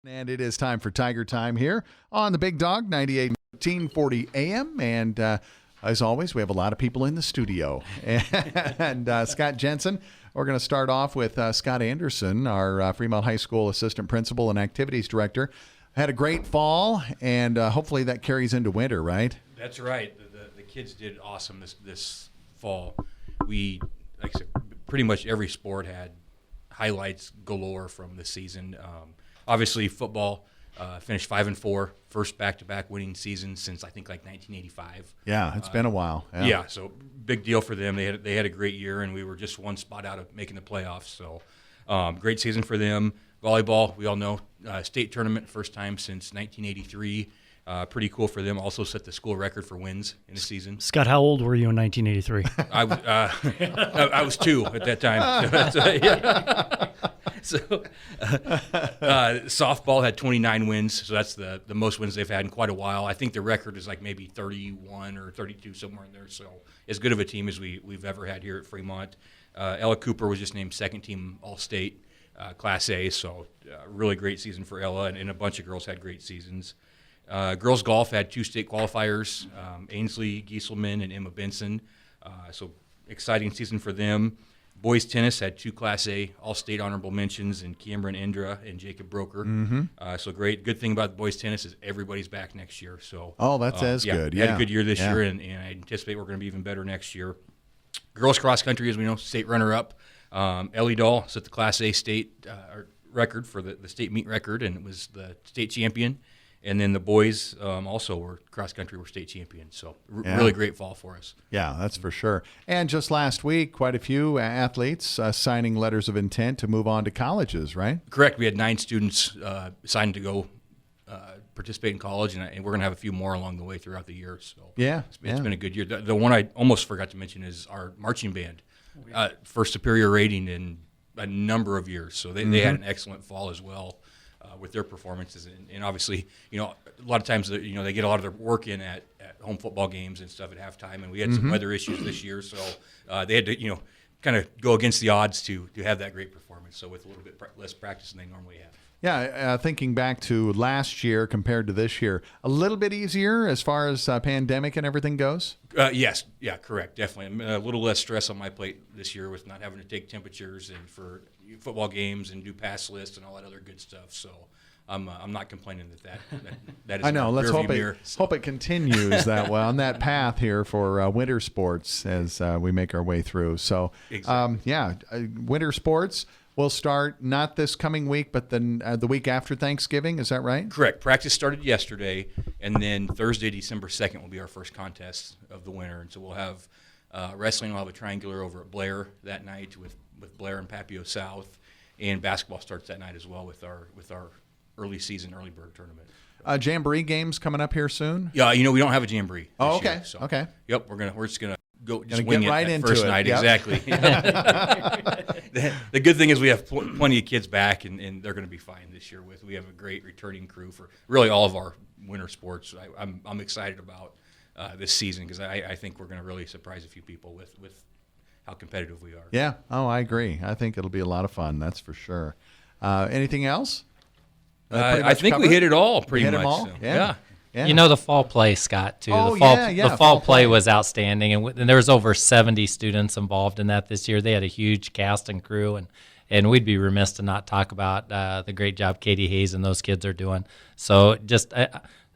And it is time for Tiger Time here on the Big Dog, 98 1340 AM. And as always, we have a lot of people in the studio. And Scott Jensen, we're going to start off with Scott Anderson, our Fremont High School Assistant Principal and Activities Director. Had a great fall, and hopefully that carries into winter, right? That's right. The kids did awesome this fall. We, like I said, pretty much every sport had highlights galore from the season. Obviously, football finished 5-4, first back-to-back winning season since I think like 1985. Yeah, it's been a while. Yeah, so big deal for them. They had a great year, and we were just one spot out of making the playoffs. So great season for them. Volleyball, we all know, state tournament, first time since 1983. Pretty cool for them. Also set the school record for wins in the season. Scott, how old were you in 1983? I was 2 at that time. So softball had 29 wins, so that's the most wins they've had in quite a while. I think the record is like maybe 31 or 32, somewhere in there. So as good of a team as we've ever had here at Fremont. Ella Cooper was just named second team All-State Class A, so really great season for Ella, and a bunch of girls had great seasons. Girls golf had 2 state qualifiers, Ainsley Gieselman and Emma Benson, so exciting season for them. Boys tennis had 2 Class A All-State honorable mentions in Cameron Indra and Jacob Broker. Mm-hmm. So great. Good thing about boys tennis is everybody's back next year. So that's good. Yeah, had a good year this year, and I anticipate we're going to be even better next year. Girls cross country, as we know, state runner-up. Ellie Dahl set the Class A state record for the state meet record, and it was the state champion. And then the boys also were cross-country were state champions. So really great fall for us. Yeah, that's for sure. And just last week, quite a few athletes signing letters of intent to move on to colleges, right? Correct. We had 9 students signed to go participate in college, and we're going to have a few more along the way throughout the year. So it's been a good year. The one I almost forgot to mention is our marching band. First superior rating in a number of years. So they had an excellent fall as well. With their performances, and obviously, a lot of times, they get a lot of their work in at home football games and stuff at halftime, and we had some weather issues this year, so they had to, kind of go against the odds to have that great performance, so with a little bit less practice than they normally have. Yeah, thinking back to last year compared to this year, a little bit easier as far as pandemic and everything goes? Yes, yeah, correct, definitely. A little less stress on my plate this year with not having to take temperatures and for football games and do pass lists and all that other good stuff. So I'm not complaining that is. I know. Let's hope mirror. It continues that way on that path here for winter sports as we make our way through. So exactly. Winter sports. We'll start not this coming week, but then the week after Thanksgiving. Is that right? Correct. Practice started yesterday, and then Thursday, December 2nd, will be our first contest of the winter. And so we'll have wrestling. We'll have a triangular over at Blair that night with Blair and Papio South, and basketball starts that night as well with our early bird tournament. Jamboree games coming up here soon. Yeah, we don't have a jamboree. Oh, okay. Year, so. Okay. Yep, we're just gonna go just wing right it into first it. night. Yep. Exactly. The good thing is we have plenty of kids back, and they're going to be fine this year. We have a great returning crew for really all of our winter sports. I'm excited about this season because I think we're going to really surprise a few people with how competitive we are. Yeah. Oh, I agree. I think it'll be a lot of fun. That's for sure. Anything else? I think we hit it all pretty much. Hit them all? So, yeah. Yeah. The fall play, Scott, too. Oh, the fall play was outstanding, and there was over 70 students involved in that this year. They had a huge cast and crew, and we'd be remiss to not talk about the great job Katie Hayes and those kids are doing. So just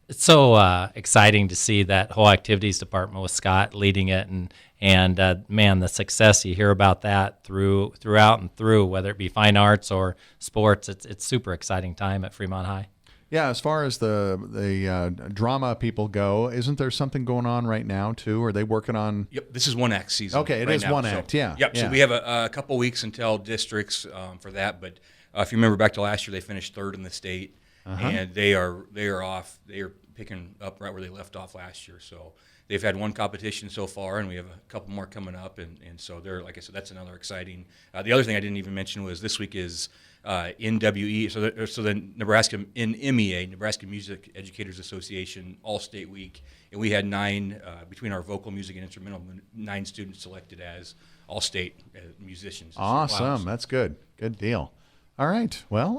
it's so exciting to see that whole activities department with Scott leading it, and man, the success you hear about that throughout and through, whether it be fine arts or sports. It's super exciting time at Fremont High. Yeah, as far as the drama people go, isn't there something going on right now too? Are they working on? Yep, this is one act season. Okay, it is one act. Yeah. Yep. So we have a couple weeks until districts for that, but if you remember back to last year, they finished 3rd in the state, and they are off. They are picking up right where they left off last year. So they've had one competition so far, and we have a couple more coming up, and so they're, like I said, that's another exciting. The other thing I didn't even mention was this week is NWE, so the Nebraska NMEA, Nebraska Music Educators Association All-State Week, and we had 9 between our vocal, music, and instrumental, 9 students selected as All-State musicians. Awesome, wow. That's good. Good deal. All right. Well,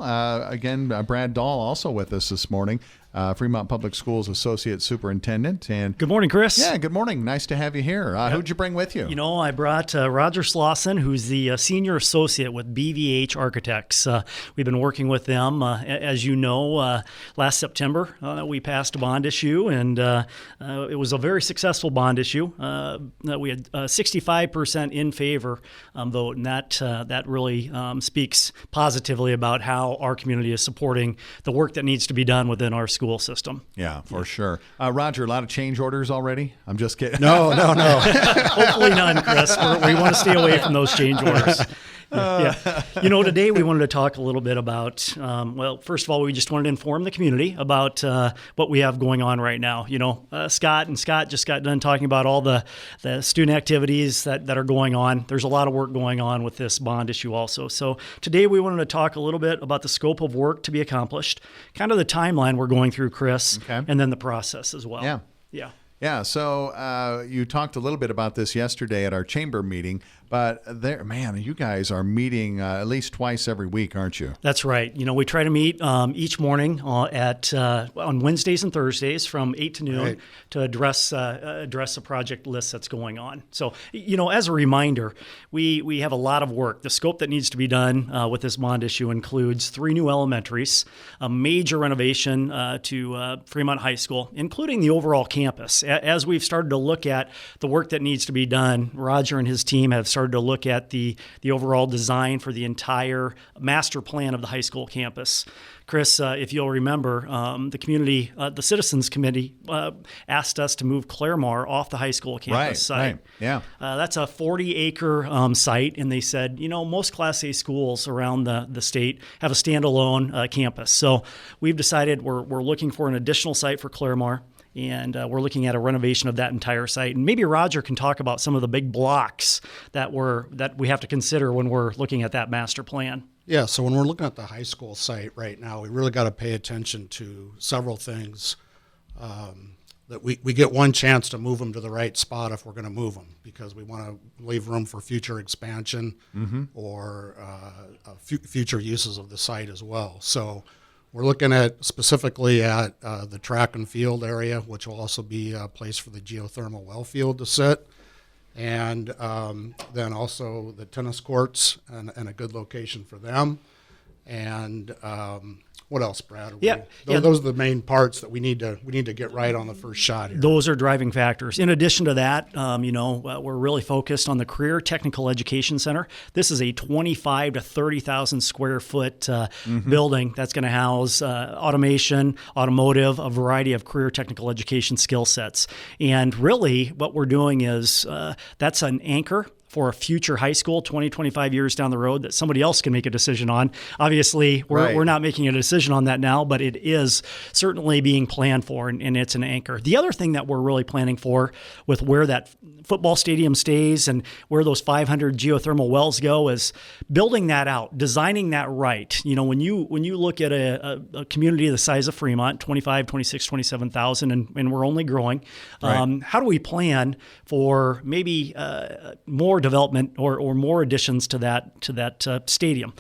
again, Brad Dahl also with us this morning, Fremont Public Schools Associate Superintendent. And Good morning, Chris. yeah, good morning. Nice to have you here. Who'd you bring with you? You know, I brought Roger Slausen, who's the Senior Associate with BVH Architects. We've been working with them. As you know, last September, we passed a bond issue, and it was a very successful bond issue. We had 65% in favor vote, and that really speaks positively about how our community is supporting the work that needs to be done within our school system. Yeah, for sure. Roger, a lot of change orders already? I'm just kidding. No. Hopefully none, Chris. We want to stay away from those change orders. Yeah. You know, today we wanted to talk a little bit about, well, first of all, we just wanted to inform the community about what we have going on right now. You know, Scott just got done talking about all the student activities that are going on. There's a lot of work going on with this bond issue also. So today we wanted to talk a little bit about the scope of work to be accomplished, kind of the timeline we're going through, Chris, Okay. and then the process as well. Yeah. Yeah. Yeah, so you talked a little bit about this yesterday at our chamber meeting, but you guys are meeting at least twice every week, aren't you? That's right. You know, we try to meet each morning on Wednesdays and Thursdays from 8 to noon Right. to address the project list that's going on. So, you know, as a reminder, we have a lot of work. The scope that needs to be done with this bond issue includes 3 new elementaries, a major renovation to Fremont High School, including the overall campus. As we've started to look at the work that needs to be done, Roger and his team have started to look at the overall design for the entire master plan of the high school campus. Chris, if you'll remember, the Citizens Committee asked us to move Claremore off the high school campus site. Right, yeah. That's a 40-acre site, and they said, you know, most Class A schools around the state have a standalone campus. So we've decided we're looking for an additional site for Claremore. And we're looking at a renovation of that entire site. And maybe Roger can talk about some of the big blocks that we have to consider when we're looking at that master plan. Yeah, so when we're looking at the high school site right now, we really got to pay attention to several things. That we get one chance to move them to the right spot if we're going to move them, because we want to leave room for future expansion or future uses of the site as well. So we're looking at specifically at the track and field area, which will also be a place for the geothermal well field to sit. And then also the tennis courts and a good location for them. And what else, Brad? Those are the main parts that we need to get right on the first shot here. Those are driving factors. In addition to that, we're really focused on the Career Technical Education Center. This is a 25 to 30,000 square foot building that's going to house automation, automotive, a variety of career technical education skill sets. And really what we're doing is that's an anchor for a future high school 20, 25 years down the road that somebody else can make a decision on. Obviously, we're not making a decision on that now, but it is certainly being planned for, and it's an anchor. The other thing that we're really planning for with where that football stadium stays and where those 500 geothermal wells go is building that out, designing that right. You know, when you look at a community the size of Fremont, 25, 26, 27,000, and we're only growing, how do we plan for maybe more development or more additions to that stadium?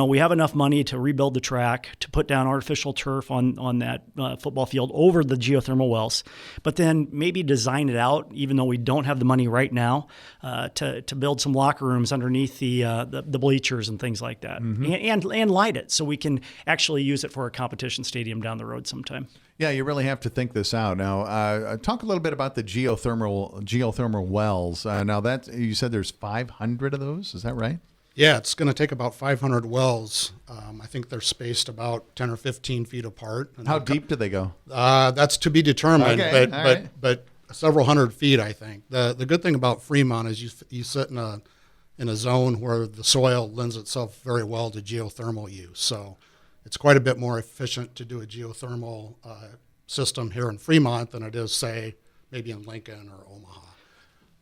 We have enough money to rebuild the track, to put down artificial turf on that football field over the geothermal wells, but then maybe design it out, even though we don't have the money right now, to build some locker rooms underneath the bleachers and things like that, and light it so we can actually use it for a competition stadium down the road sometime. Yeah, you really have to think this out. Now, talk a little bit about the geothermal wells. Now, that you said there's 500 of those. Is that right? Yeah, it's going to take about 500 wells. I think they're spaced about 10 or 15 feet apart. And how deep do they go? That's to be determined, Okay, but several hundred feet, I think. The good thing about Fremont is you sit in a zone where the soil lends itself very well to geothermal use. So it's quite a bit more efficient to do a geothermal system here in Fremont than it is, say, maybe in Lincoln or Omaha.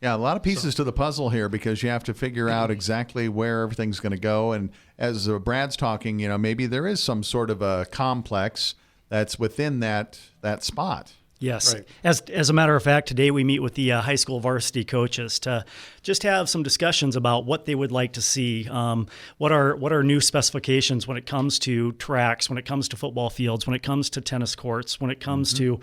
Yeah, a lot of pieces to the puzzle here, because you have to figure out exactly where everything's going to go. And as Brad's talking, maybe there is some sort of a complex that's within that spot. Yes. Right. As a matter of fact, today we meet with the high school varsity coaches to just have some discussions about what they would like to see. What are new specifications when it comes to tracks, when it comes to football fields, when it comes to tennis courts, when it comes to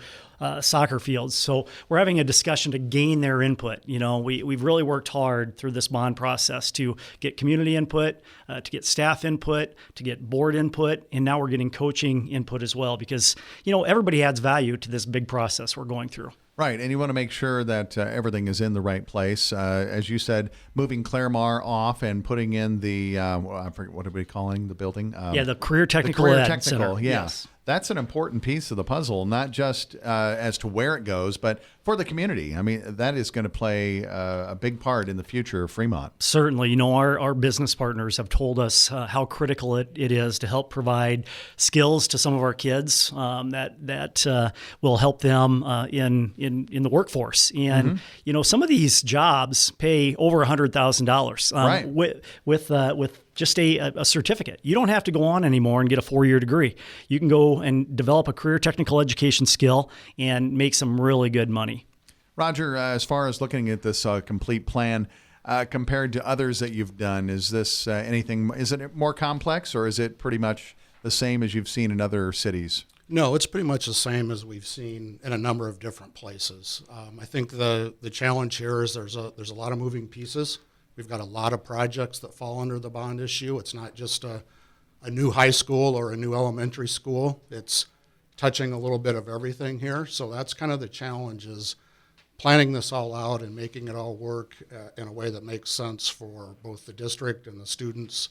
soccer fields. So we're having a discussion to gain their input. You know, we've really worked hard through this bond process to get community input, to get staff input, to get board input, and now we're getting coaching input as well because, you know, everybody adds value to this big process we're going through. Right, and you want to make sure that everything is in the right place. As you said, moving Claremar off and putting in the, I forget, what are we calling the building? The Career Technical Career Ed Technical, Center. yeah. Yes. That's an important piece of the puzzle, not just as to where it goes, but for the community. I mean, that is going to play a big part in the future of Fremont. Certainly. You know, our business partners have told us how critical it is to help provide skills to some of our kids that will help them in the workforce. And, you know, some of these jobs pay over $100,000 Right. with just a certificate. You don't have to go on anymore and get a 4-year degree. You can go and develop a career technical education skill and make some really good money. Roger, as far as looking at this complete plan, compared to others that you've done, is this anything, is it more complex or is it pretty much the same as you've seen in other cities? No, it's pretty much the same as we've seen in a number of different places. I think the challenge here is there's a lot of moving pieces. We've got a lot of projects that fall under the bond issue. It's not just a new high school or a new elementary school. It's touching a little bit of everything here. So that's kind of the challenge, is planning this all out and making it all work in a way that makes sense for both the district and the students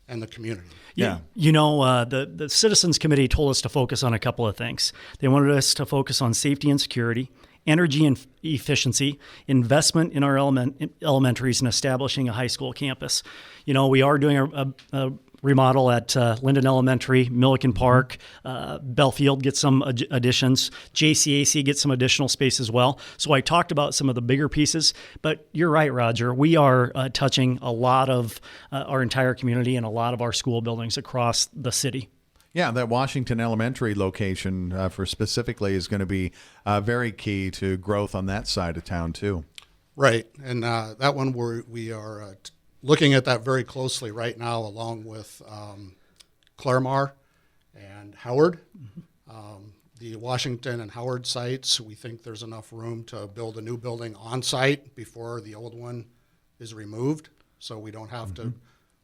and the community. Yeah. You know, the Citizens Committee told us to focus on a couple of things. They wanted us to focus on safety and security, energy and efficiency, investment in our elementaries, and establishing a high school campus. You know, we are doing a remodel at Linden Elementary, Milliken Park, Belfield gets some additions, JCAC gets some additional space as well. So I talked about some of the bigger pieces, but you're right, Roger. We are touching a lot of our entire community and a lot of our school buildings across the city. Yeah, that Washington Elementary location for specifically is going to be very key to growth on that side of town too. Right, and that one we are looking at that very closely right now, along with Claremar and Howard. The Washington and Howard sites, we think there's enough room to build a new building on site before the old one is removed, so we don't have to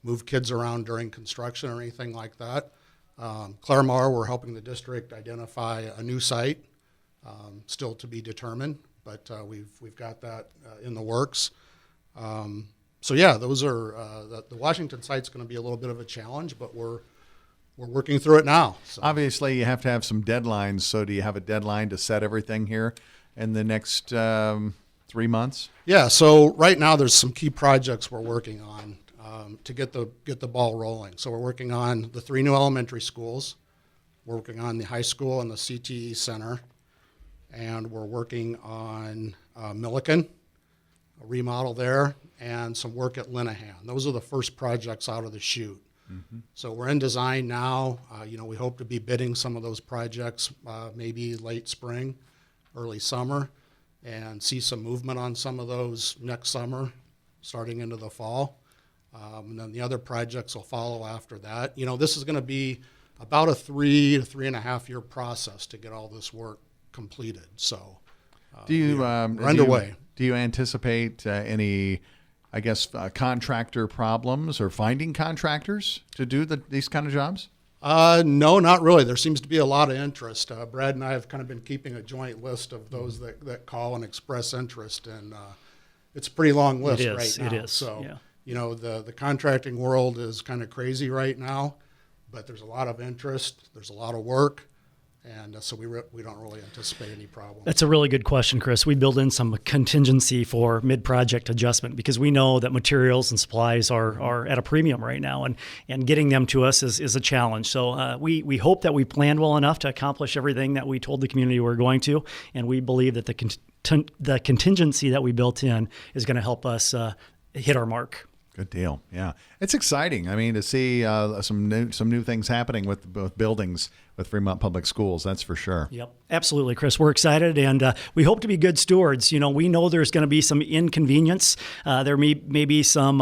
move kids around during construction or anything like that. Claremar, we're helping the district identify a new site, still to be determined, but we've got that in the works. So yeah, those are the Washington site's going to be a little bit of a challenge, but we're working through it now. So. Obviously, you have to have some deadlines. So, do you have a deadline to set everything here in the next 3 months? Yeah. So right now, there's some key projects we're working on to get the ball rolling. So we're working on the 3 new elementary schools. We're working on the high school and the CTE center, and we're working on Milliken, a remodel there, and some work at Linehan. Those are the first projects out of the chute. So we're in design now. We hope to be bidding some of those projects maybe late spring, early summer, and see some movement on some of those next summer, starting into the fall. And then the other projects will follow after that. You know, this is going to be about a 3 to 3.5 year process to get all this work completed. So we're underway. Do you anticipate any, I guess, contractor problems or finding contractors to do these kind of jobs? No, not really. There seems to be a lot of interest. Brad and I have kind of been keeping a joint list of those that call and express interest, and it's a pretty long list right now. It is. So, yeah. You know, the contracting world is kind of crazy right now, but there's a lot of interest. There's a lot of work. And so we don't really anticipate any problem. That's a really good question, Chris. We build in some contingency for mid-project adjustment because we know that materials and supplies are at a premium right now, and getting them to us is a challenge. So we hope that we planned well enough to accomplish everything that we told the community we're going to, and we believe that the contingency that we built in is going to help us hit our mark. Good deal. Yeah. It's exciting. I mean, to see some new things happening with both buildings with Fremont Public Schools. That's for sure. Yep, absolutely, Chris. We're excited, and we hope to be good stewards. You know, we know there's going to be some inconvenience. There may be some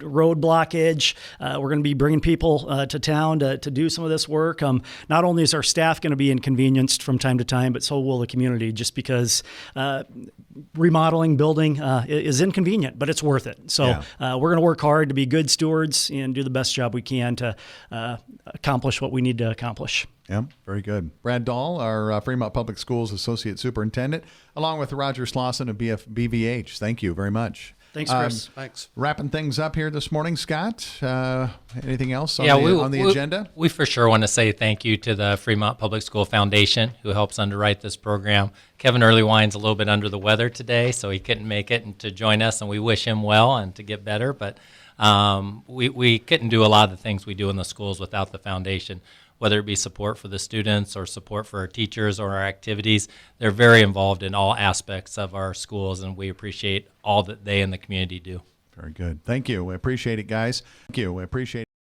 road blockage. We're going to be bringing people to town to do some of this work. Not only is our staff going to be inconvenienced from time to time, but so will the community, just because remodeling, building is inconvenient, but it's worth it. So we're going to work hard to be good stewards and do the best job we can to accomplish what we need to accomplish. Yeah, very good. Brad Dahl, our Fremont Public Schools Associate Superintendent, along with Roger Slausen of BVH. Thank you very much. Thanks, Chris. Thanks. Wrapping things up here this morning, Scott. Anything else on the agenda? We for sure want to say thank you to the Fremont Public School Foundation, who helps underwrite this program. Kevin Earleywine's a little bit under the weather today, so he couldn't make it and to join us, and we wish him well and to get better. But we couldn't do a lot of the things we do in the schools without the foundation, whether it be support for the students or support for our teachers or our activities. They're very involved in all aspects of our schools, and we appreciate all that they and the community do. Very good. Thank you. We appreciate it, guys. Thank you. We appreciate it.